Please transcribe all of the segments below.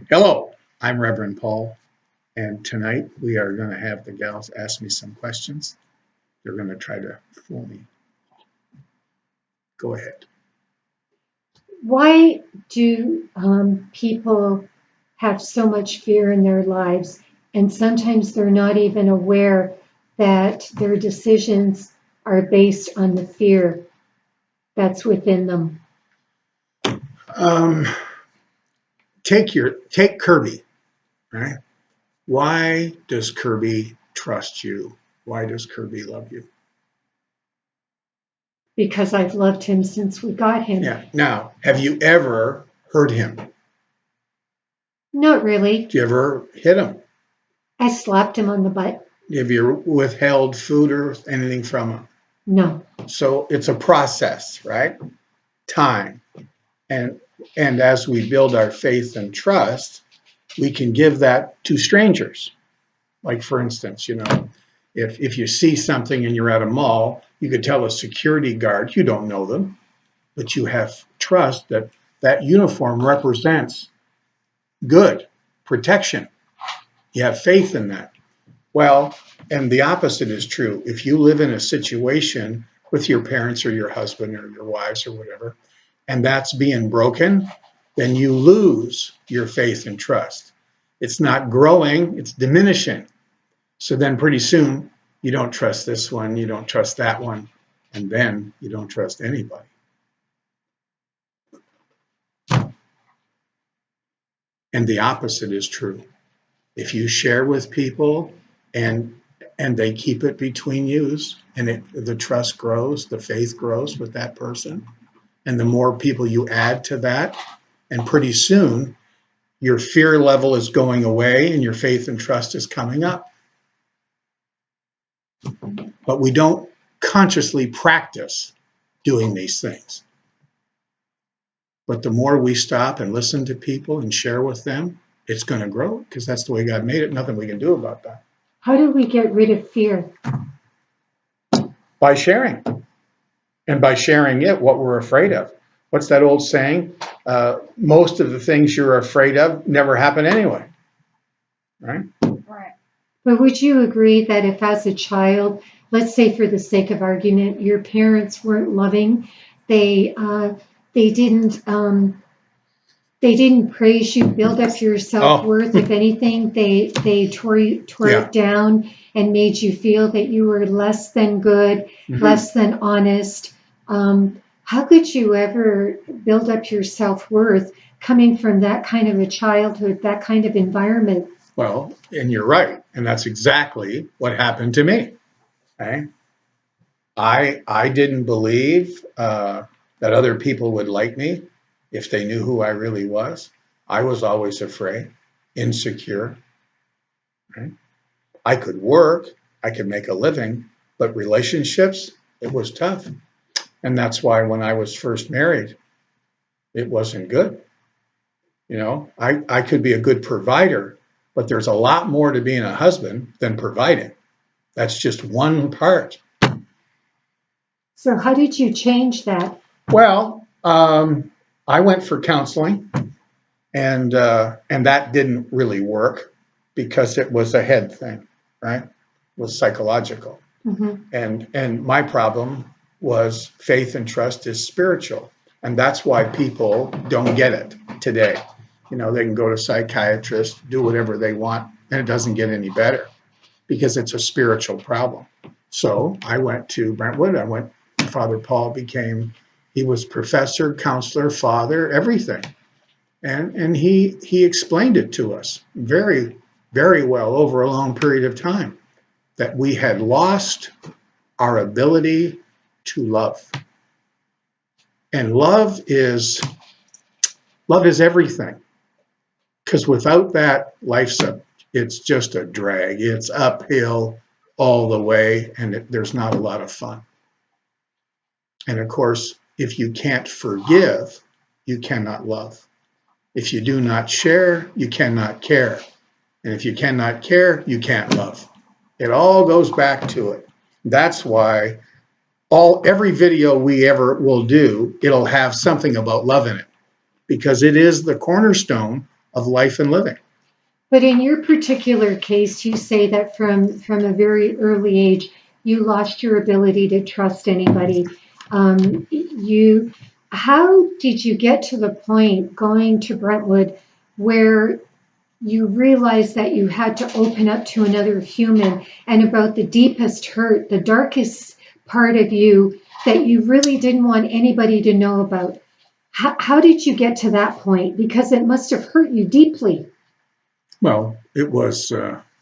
Hello, I'm Reverend Paul, and tonight we are going to have the gals ask me some questions. They're going to try to fool me. Go ahead. Why do people have so much fear in their lives, and sometimes they're not even aware that their decisions are based on the fear that's within them? Um, take Kirby, right? Why does Kirby trust you? Why does Kirby love you? Because I've loved him since we got him. Yeah. Now, have you ever hurt him? Not really. Do you ever hit him? I slapped him on the butt. Have you withheld food or anything from him? No. So it's a process, right? Time. And as we build our faith and trust, we can give that to strangers. Like for instance, if you see something and you're at a mall, you could tell a security guard, you don't know them, but you have trust that that uniform represents good protection. You have faith in that. Well, and the opposite is true. If you live in a situation with your parents or your husband or your wives or whatever, and that's being broken, then you lose your faith and trust. It's not growing, it's diminishing. So then pretty soon you don't trust this one, you don't trust that one, and then you don't trust anybody. And the opposite is true. If you share with people and they keep it between yous and the trust grows, the faith grows with that person, and the more people you add to that, and pretty soon your fear level is going away and your faith and trust is coming up. But we don't consciously practice doing these things. But the more we stop and listen to people and share with them, it's going to grow because that's the way God made it. Nothing we can do about that. How do we get rid of fear? By sharing. And by sharing it, what we're afraid of. What's that old saying? Most of the things you're afraid of never happen anyway. Right? Right. But would you agree that if as a child, let's say for the sake of argument, your parents weren't loving, they they didn't um, they didn't praise you, build up your self-worth. If anything, they tore Yeah. it down and made you feel that you were less than good, less than honest. How could you ever build up your self-worth coming from that kind of a childhood, that kind of environment? Well, and you're right. And that's exactly what happened to me. Okay? I didn't believe that other people would like me if they knew who I really was. I was always afraid, insecure. Right? I could work, I could make a living, but relationships, it was tough. And that's why when I was first married, it wasn't good. I could be a good provider, but there's a lot more to being a husband than providing. That's just one part. So how did you change that? Well, I went for counseling, and that didn't really work because it was a head thing, right? It was psychological. And my problem was faith and trust is spiritual. And that's why people don't get it today. They can go to psychiatrists, do whatever they want, and it doesn't get any better because it's a spiritual problem. So I went to Brentwood. Father Paul he was professor, counselor, father, everything. And he explained it to us very, very well over a long period of time that we had lost our ability to love. And love is everything. Because without that, it's just a drag. It's uphill all the way, and there's not a lot of fun. And of course, if you can't forgive, you cannot love. If you do not share, you cannot care. And if you cannot care, you can't love. It all goes back to it. That's why every video we ever will do, it'll have something about love in it, because it is the cornerstone of life and living. But in your particular case, you say that from a very early age, you lost your ability to trust anybody. You, how did you get to the point going to Brentwood where you realized that you had to open up to another human and about the deepest hurt, the darkest part of you that you really didn't want anybody to know about? How did you get to that point? Because it must have hurt you deeply. Well, it was,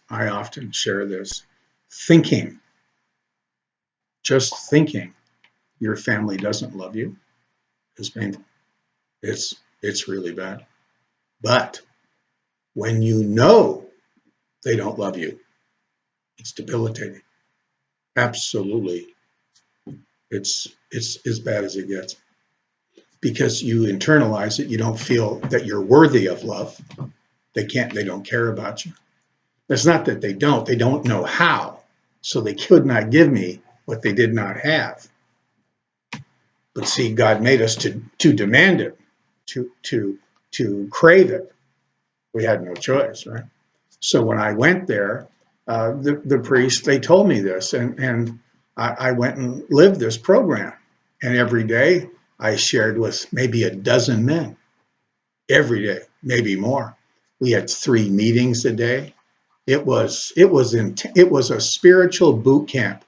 I often share this, thinking, just thinking your family doesn't love you is painful. It's really bad. But when you know they don't love you, it's debilitating. Absolutely. It's as bad as it gets because you internalize it. You don't feel that you're worthy of love. They don't care about you. It's not that they don't know how. So they could not give me what they did not have. But see, God made us to demand it, to crave it. We had no choice, right? So when I went there, the priest, they told me this, and I went and lived this program. And every day I shared with maybe a dozen men, every day, maybe more. We had 3 meetings a day. It was a spiritual boot camp.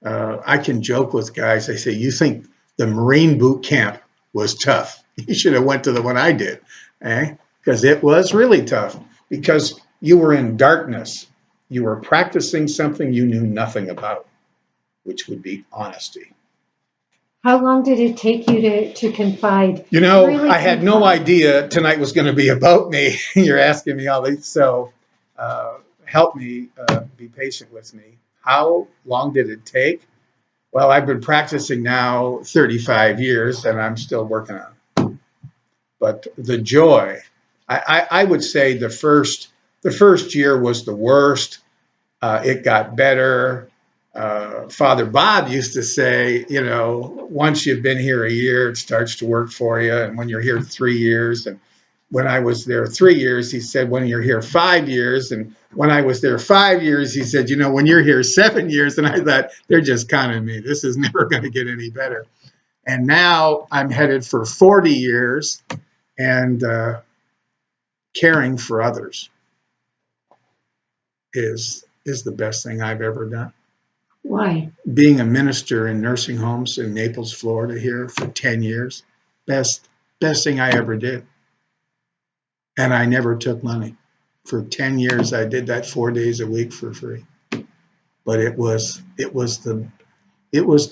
I can joke with guys. I say, you think the Marine boot camp was tough? You should have went to the one I did, eh? Because it was really tough. Because you were in darkness. You were practicing something you knew nothing about, which would be honesty. How long did it take you to confide? You know, Really I had no confide? idea tonight was going to be about me. You're asking me all these, so help me be patient with me. How long did it take? Well, I've been practicing now 35 years, and I'm still working on it. But the joy, I would say the first year was the worst. It got better. Father Bob used to say, you know, once you've been here a year, it starts to work for you. And when you're here 3 years, and when I was there 3 years, he said, when you're here 5 years. And when I was there 5 years, he said, you know, when you're here 7 years. And I thought, they're just conning me. This is never going to get any better. And now I'm headed for 40 years and caring for others is the best thing I've ever done. Why? Being a minister in nursing homes in Naples, Florida here for 10 years, best thing I ever did. And I never took money. For 10 years I did that 4 days a week for free. But it was the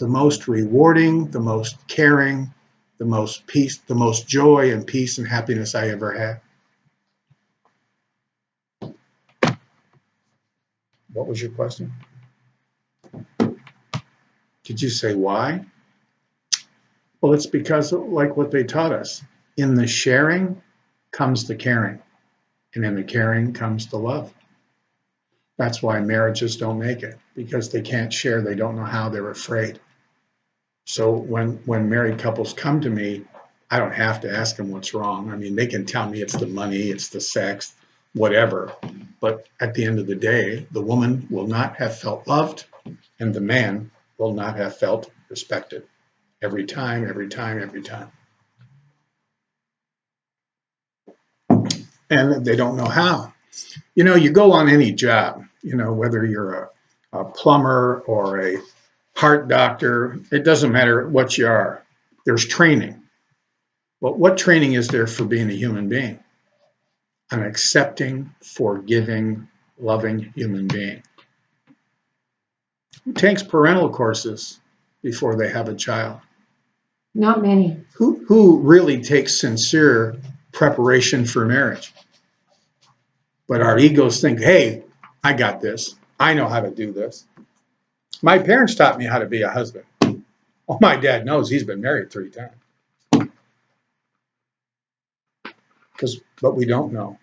most rewarding, the most caring, the most peace, the most joy and peace and happiness I ever had. What was your question? Did you say why? Well, it's because like what they taught us. In the sharing comes the caring. And in the caring comes the love. That's why marriages don't make it, because they can't share. They don't know how. They're afraid. So when married couples come to me, I don't have to ask them what's wrong. I mean, they can tell me it's the money, it's the sex, whatever. But at the end of the day, the woman will not have felt loved, and the man will not have felt respected. Every time, every time, every time. And they don't know how. You know, you go on any job, you know, whether you're a plumber or a heart doctor, it doesn't matter what you are. There's training. But what training is there for being a human being? An accepting, forgiving, loving human being. Who takes parental courses before they have a child? Not many. Who really takes sincere preparation for marriage? But our egos think, hey, I got this. I know how to do this. My parents taught me how to be a husband. Well, my dad knows he's been married 3 times. But we don't know.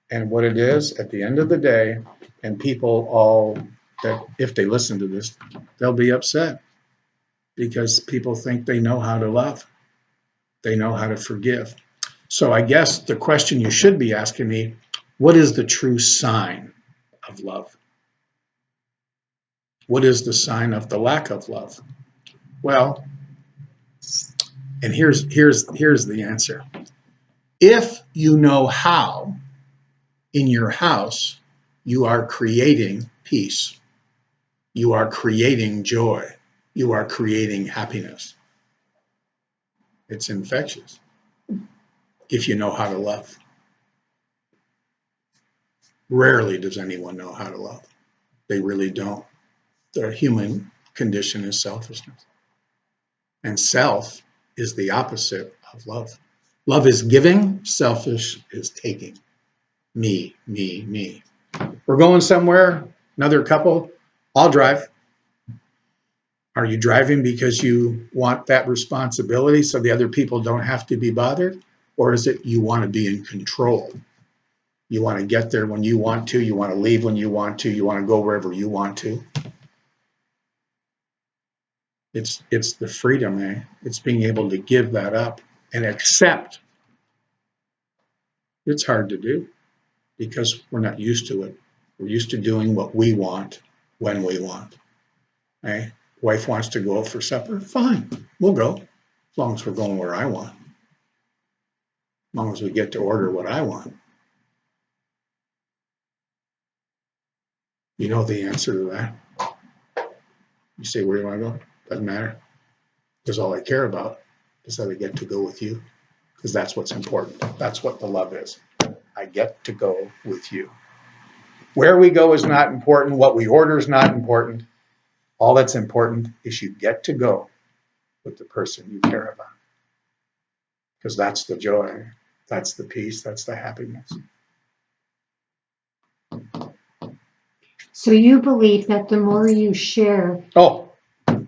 And what it is at the end of the day, and people all that if they listen to this, they'll be upset because people think they know how to love. They know how to forgive. So I guess the question you should be asking me, what is the true sign of love? What is the sign of the lack of love? Well, and here's the answer. If you know how in your house you are creating peace, you are creating joy, you are creating happiness. It's infectious if you know how to love. Rarely does anyone know how to love. They really don't. The human condition is selfishness. And self is the opposite of love. Love is giving, selfish is taking. Me, me, me. We're going somewhere, another couple, I'll drive. Are you driving because you want that responsibility so the other people don't have to be bothered? Or is it you want to be in control? You want to get there when you want to, you want to leave when you want to, you want to go wherever you want to. It's the freedom, eh? It's being able to give that up and accept. It's hard to do because we're not used to it. We're used to doing what we want when we want. Eh? Wife wants to go out for supper, fine, we'll go, as long as we're going where I want, as long as we get to order what I want. You know the answer to that. You say, where do you want to go? Doesn't matter. Because all I care about is that I get to go with you. Because that's what's important. That's what the love is. I get to go with you. Where we go is not important. What we order is not important. All that's important is you get to go with the person you care about. Because that's the joy. That's the peace. That's the happiness. So you believe that the more you share Oh,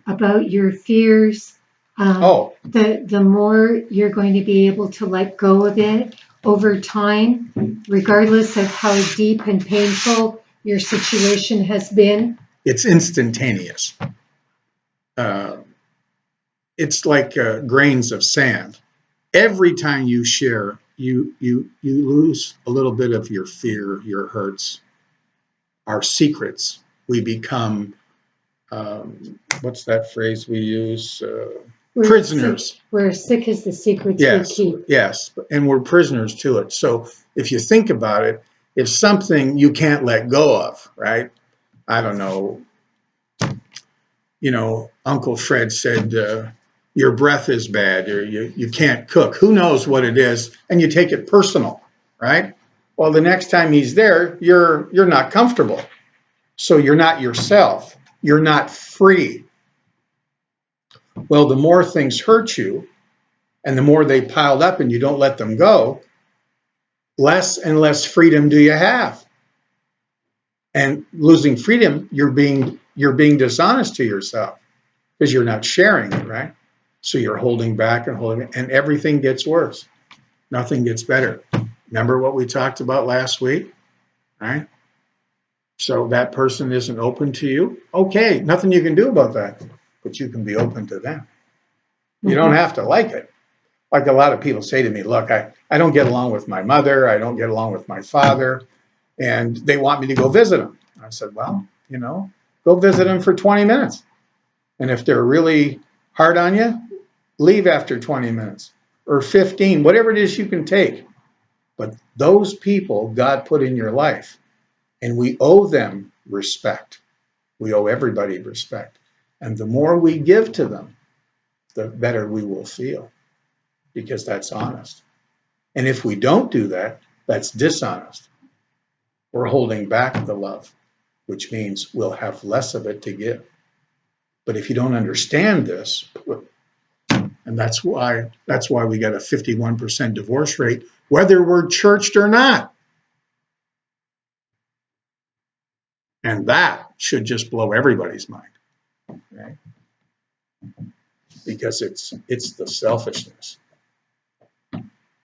about your fears, oh, the more you're going to be able to let go of it over time, regardless of how deep and painful your situation has been. it's instantaneous. Uh, it's like grains of sand. Every time you share, you lose a little bit of your fear, your hurts, our secrets. We become what's that phrase we use? Prisoners. We're sick as the secrets Yes, we keep. yes, and we're prisoners to it. So if you think about it, if something you can't let go of, right? I don't know. Uncle Fred said, your breath is bad, or you can't cook. Who knows what it is? And you take it personal, right? Well, the next time he's there, you're not comfortable. So you're not yourself. You're not free. Well, the more things hurt you and the more they piled up and you don't let them go, less and less freedom do you have. And losing freedom, you're being dishonest to yourself because you're not sharing it, right? So you're holding back and holding it, and everything gets worse. Nothing gets better. Remember what we talked about last week, right? So that person isn't open to you. Okay, nothing you can do about that, but you can be open to them. You don't have to like it. Like a lot of people say to me, look, I don't get along with my mother. I don't get along with my father. And they want me to go visit them. I said, well, go visit them for 20 minutes. And if they're really hard on you, leave after 20 minutes or 15, whatever it is you can take. But those people God put in your life, and we owe them respect. We owe everybody respect. And the more we give to them, the better we will feel, because that's honest. And if we don't do that, that's dishonest. We're holding back the love, which means we'll have less of it to give. But if you don't understand this, and that's why we got a 51% divorce rate, whether we're churched or not. And that should just blow everybody's mind, right? Because it's the selfishness.